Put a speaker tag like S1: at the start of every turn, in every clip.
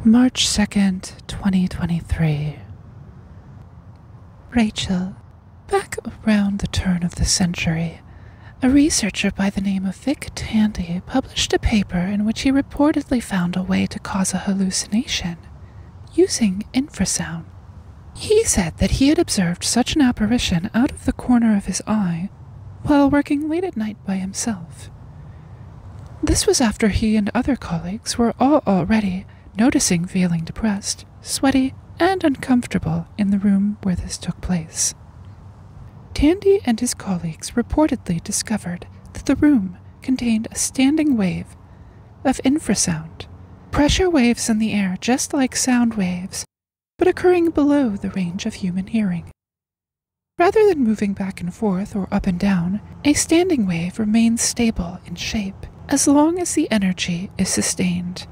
S1: March 2nd, 2023. Rachel, back around the turn of the century, a researcher by the name of Vic Tandy published a paper in which he reportedly found a way to cause a hallucination using infrasound. He said that he had observed such an apparition out of the corner of his eye while working late at night by himself. This was after he and other colleagues were all already noticing feeling depressed, sweaty, and uncomfortable in the room where this took place. Tandy and his colleagues reportedly discovered that the room contained a standing wave of infrasound, pressure waves in the air just like sound waves, but occurring below the range of human hearing. Rather than moving back and forth or up and down, a standing wave remains stable in shape as long as the energy is sustained.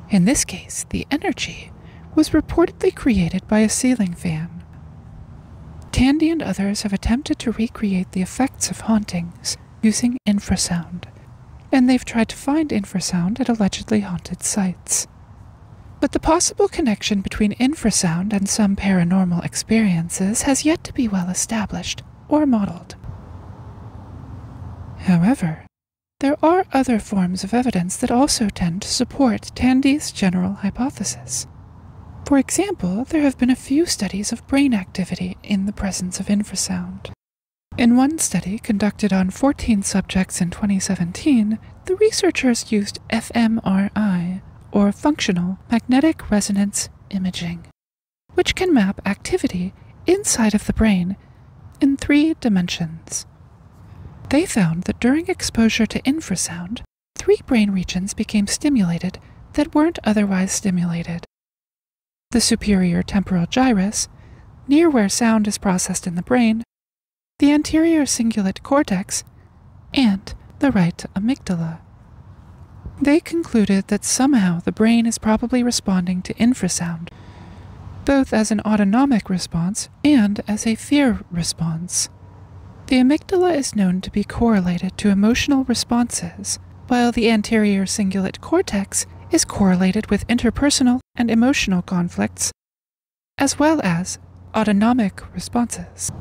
S1: In this case, the energy was reportedly created by a ceiling fan. Tandy and others have attempted to recreate the effects of hauntings using infrasound, and they've tried to find infrasound at allegedly haunted sites. But the possible connection between infrasound and some paranormal experiences has yet to be well established or modeled. However, there are other forms of evidence that also tend to support Tandy's general hypothesis. For example, there have been a few studies of brain activity in the presence of infrasound. In one study conducted on 14 subjects in 2017, the researchers used fMRI, or functional magnetic resonance imaging, which can map activity inside of the brain in 3 dimensions. They found that during exposure to infrasound, 3 brain regions became stimulated that weren't otherwise stimulated: the superior temporal gyrus, near where sound is processed in the brain, the anterior cingulate cortex, and the right amygdala. They concluded that somehow the brain is probably responding to infrasound, both as an autonomic response and as a fear response. The amygdala is known to be correlated to emotional responses, while the anterior cingulate cortex is correlated with interpersonal and emotional conflicts, as well as autonomic responses.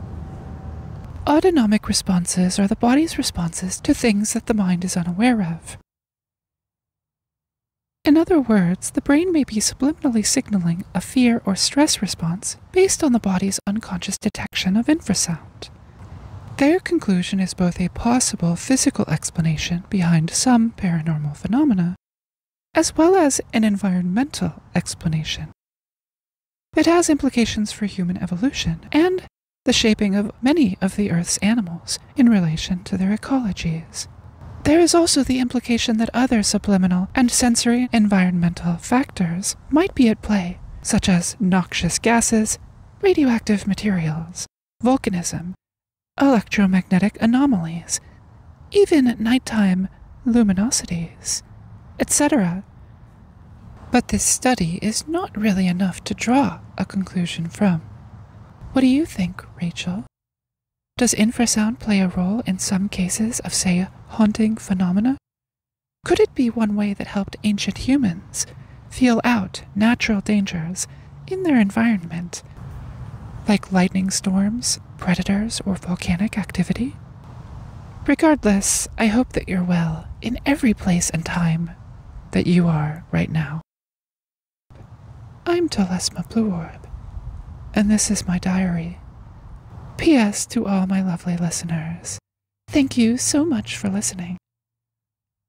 S1: Autonomic responses are the body's responses to things that the mind is unaware of. In other words, the brain may be subliminally signaling a fear or stress response based on the body's unconscious detection of infrasound. Their conclusion is both a possible physical explanation behind some paranormal phenomena, as well as an environmental explanation. It has implications for human evolution and the shaping of many of the Earth's animals in relation to their ecologies. There is also the implication that other subliminal and sensory environmental factors might be at play, such as noxious gases, radioactive materials, volcanism, electromagnetic anomalies, even nighttime luminosities, etc. But this study is not really enough to draw a conclusion from. What do you think, Rachel? Does infrasound play a role in some cases of, say, haunting phenomena? Could it be one way that helped ancient humans feel out natural dangers in their environment, like lightning storms, predators, or volcanic activity? Regardless, I hope that you're well in every place and time that you are right now. I'm Tualatin Blue Orb, and this is my diary. P.S. to all my lovely listeners, thank you so much for listening.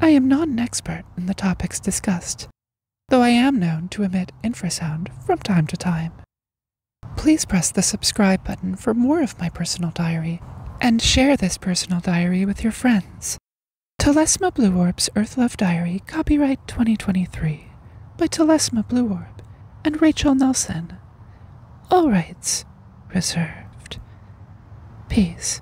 S1: I am not an expert in the topics discussed, though I am known to emit infrasound from time to time. Please press the subscribe button for more of my personal diary, and share this personal diary with your friends. Tualatin Blue Orb's Earth Love Diary, copyright 2023, by Tualatin Blue Orb and Rachel Nelson. All rights reserved. Peace.